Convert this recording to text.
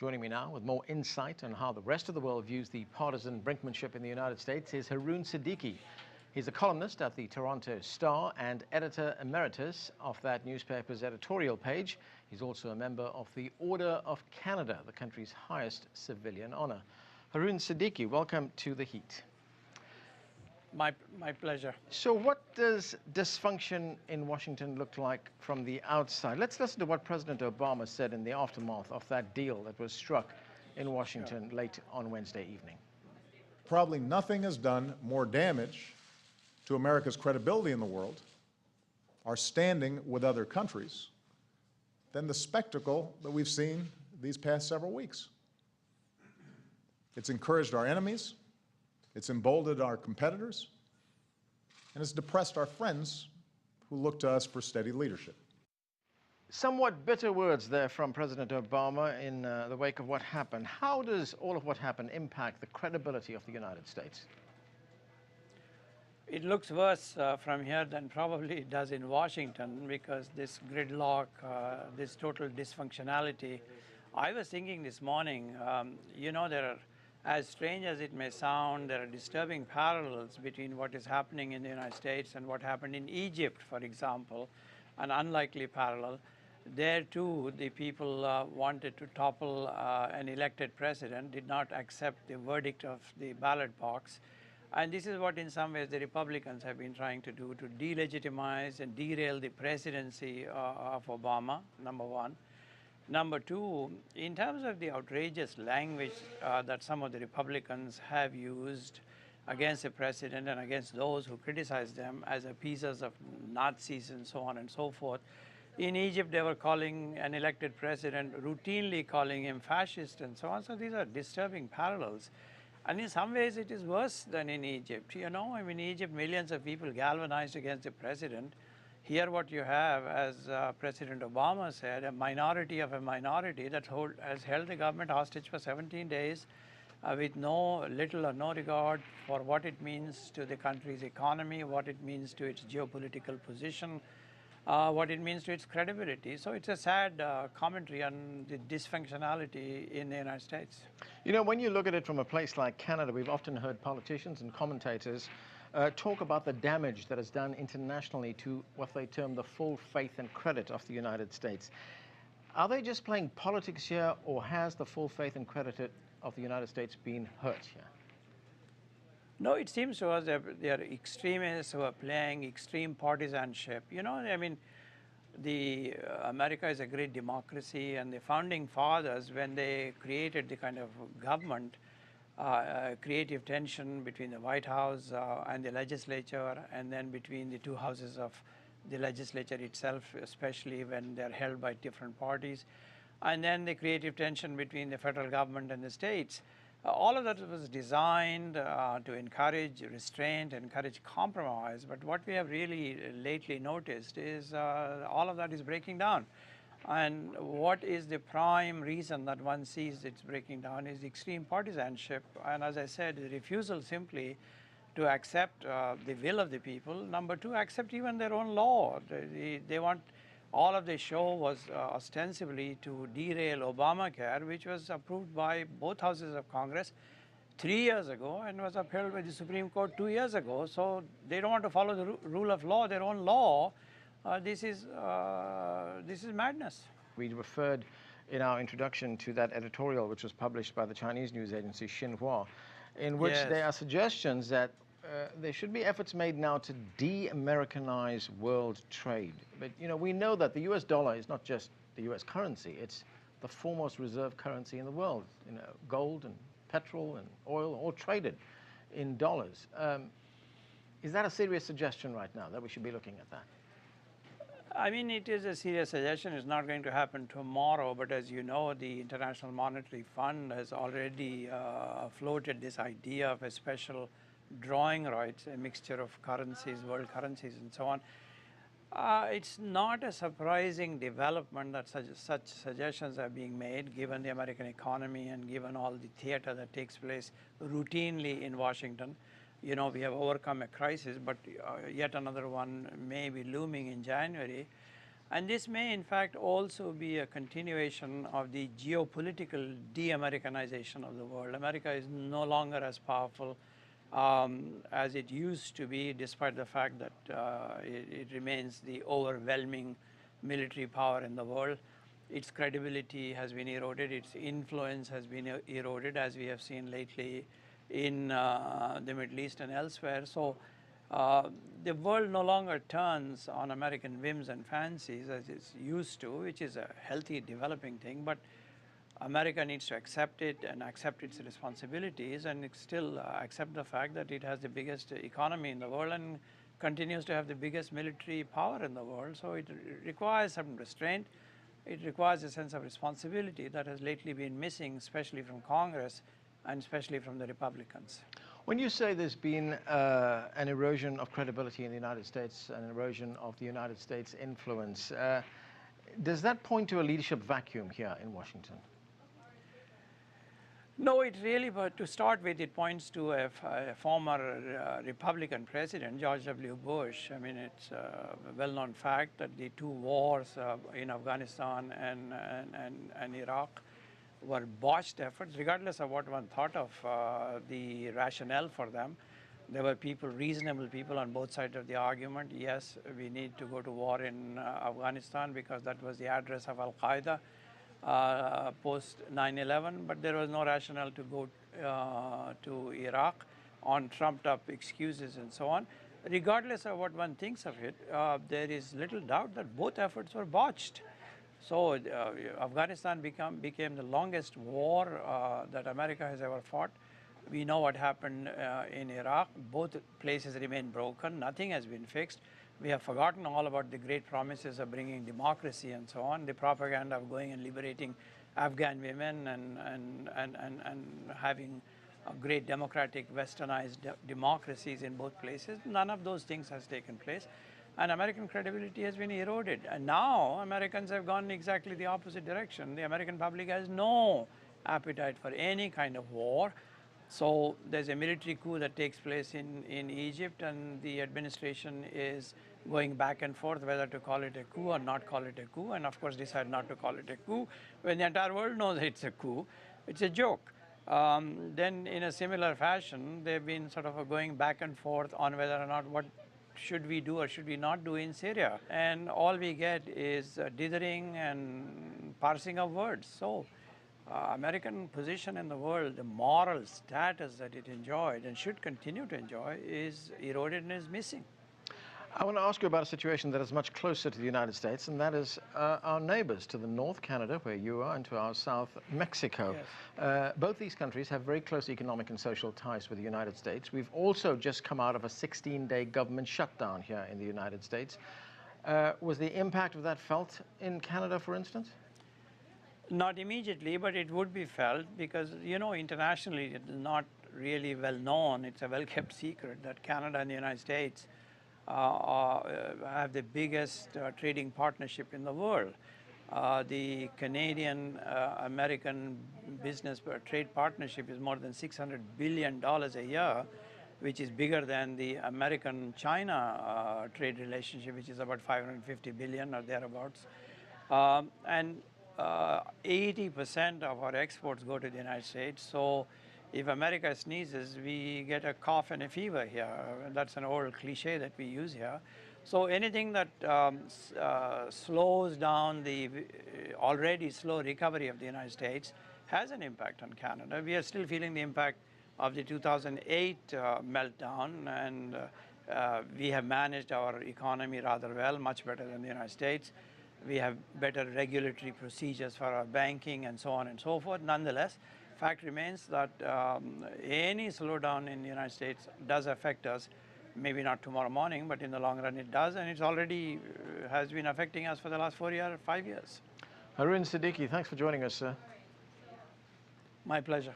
Joining me now with more insight on how the rest of the world views the partisan brinkmanship in the United States is Haroon Siddiqui. He's a columnist at the Toronto Star and editor emeritus of that newspaper's editorial page. He's also a member of the Order of Canada, the country's highest civilian honor. Haroon Siddiqui, welcome to The Heat. My pleasure. So what does dysfunction in Washington look like from the outside? Let's listen to what President Obama said in the aftermath of that deal that was struck in Washington late on Wednesday evening. Probably nothing has done more damage to America's credibility in the world, our standing with other countries, than the spectacle that we've seen these past several weeks. It's encouraged our enemies, it's emboldened our competitors, and it's depressed our friends who look to us for steady leadership. Somewhat bitter words there from President Obama in the wake of what happened. How does all of what happened impact the credibility of the United States? It looks worse from here than probably it does in Washington, because this gridlock, this total dysfunctionality. I was thinking this morning, there are, as strange as it may sound, there are disturbing parallels between what is happening in the United States and what happened in Egypt, for example, an unlikely parallel. There too, the people wanted to topple an elected president, did not accept the verdict of the ballot box. And this is what in some ways the Republicans have been trying to do, to delegitimize and derail the presidency of Obama, number one. Number two, in terms of the outrageous language that some of the Republicans have used against the president and against those who criticize them as a pieces of Nazis and so on and so forth. In Egypt, they were calling an elected president, routinely calling him fascist and so on. So these are disturbing parallels. And in some ways, it is worse than in Egypt. In Egypt, millions of people galvanized against the president. Here what you have, as President Obama said, a minority of a minority that has held the government hostage for 17 days with little or no regard for what it means to the country's economy, what it means to its geopolitical position, what it means to its credibility. So it's a sad commentary on the dysfunctionality in the United States. When you look at it from a place like Canada, we've often heard politicians and commentators talk about the damage that is done internationally to what they term the full faith and credit of the United States. Are they just playing politics here, or has the full faith and credit of the United States been hurt here? No, it seems to us that they are extremists who are playing extreme partisanship. America is a great democracy, and the founding fathers, when they created the kind of government, creative tension between the White House and the legislature, and then between the two houses of the legislature itself, especially when they're held by different parties, and then the creative tension between the federal government and the states. All of that was designed to encourage restraint, encourage compromise. But what we have really lately noticed is all of that is breaking down. And what is the prime reason that one sees it's breaking down is extreme partisanship. And as I said, the refusal simply to accept the will of the people. Number two, accept even their own law. They want, all of the show was ostensibly to derail Obamacare, which was approved by both houses of Congress 3 years ago and was upheld by the Supreme Court 2 years ago. So they don't want to follow the rule of law, their own law. This is madness. We referred in our introduction to that editorial which was published by the Chinese news agency Xinhua, in which there are suggestions that there should be efforts made now to de-Americanize world trade. But we know that the US dollar is not just the US currency, it's the foremost reserve currency in the world. Gold and petrol and oil all traded in dollars. Is that a serious suggestion right now, that we should be looking at that? It is a serious suggestion. It's not going to happen tomorrow, but as you know, the International Monetary Fund has already floated this idea of a special drawing rights, a mixture of currencies, world currencies, and so on. It's not a surprising development that such suggestions are being made, given the American economy and given all the theater that takes place routinely in Washington. We have overcome a crisis, but yet another one may be looming in January. And this may, in fact, also be a continuation of the geopolitical de-Americanization of the world. America is no longer as powerful as it used to be, despite the fact that it remains the overwhelming military power in the world. Its credibility has been eroded, its influence has been eroded, as we have seen lately in the Middle East and elsewhere. So the world no longer turns on American whims and fancies as it's used to, which is a healthy developing thing, but America needs to accept it and accept its responsibilities and still accept the fact that it has the biggest economy in the world and continues to have the biggest military power in the world. So it requires some restraint. It requires a sense of responsibility that has lately been missing, especially from Congress and especially from the Republicans. When you say there's been an erosion of credibility in the United States, an erosion of the United States' influence, does that point to a leadership vacuum here in Washington? No, it really, but to start with, it points to a former Republican president, George W. Bush. I mean, it's a well-known fact that the two wars in Afghanistan and Iraq were botched efforts, regardless of what one thought of the rationale for them. There were people, reasonable people on both sides of the argument. Yes, we need to go to war in Afghanistan because that was the address of Al-Qaeda post 9/11, but there was no rationale to go to Iraq on trumped-up excuses and so on. Regardless of what one thinks of it, there is little doubt that both efforts were botched. So Afghanistan became the longest war that America has ever fought. We know what happened in Iraq. Both places remain broken. Nothing has been fixed. We have forgotten all about the great promises of bringing democracy and so on, the propaganda of going and liberating Afghan women and having great democratic westernized democracies in both places. None of those things has taken place. And American credibility has been eroded. And now Americans have gone exactly the opposite direction. The American public has no appetite for any kind of war. So there's a military coup that takes place in Egypt, and the administration is going back and forth whether to call it a coup or not call it a coup, and of course decide not to call it a coup when the entire world knows it's a coup. It's a joke. Then in a similar fashion, they've been sort of going back and forth on whether or not what should we do or should we not do in Syria. And all we get is dithering and parsing of words. So American position in the world, the moral status that it enjoyed and should continue to enjoy is eroded and is missing. I want to ask you about a situation that is much closer to the United States, and that is our neighbors to the north, Canada, where you are, and to our south, Mexico. Yes. Both these countries have very close economic and social ties with the United States. We've also just come out of a 16-day government shutdown here in the United States. Was the impact of that felt in Canada, for instance? Not immediately, but it would be felt because, you know, internationally it is not really well known. It's a well-kept secret that Canada and the United States have the biggest trading partnership in the world. The Canadian-American business trade partnership is more than $600 billion a year, which is bigger than the American-China trade relationship, which is about $550 billion or thereabouts. And 80% of our exports go to the United States. So if America sneezes, we get a cough and a fever here. That's an old cliche that we use here. So anything that slows down the already slow recovery of the United States has an impact on Canada. We are still feeling the impact of the 2008 meltdown, and we have managed our economy rather well, much better than the United States. We have better regulatory procedures for our banking and so on and so forth. Nonetheless, fact remains that any slowdown in the United States does affect us. Maybe not tomorrow morning, but in the long run it does, and it's already has been affecting us for the last 5 years. Haroon Siddiqui, thanks for joining us, sir. My pleasure.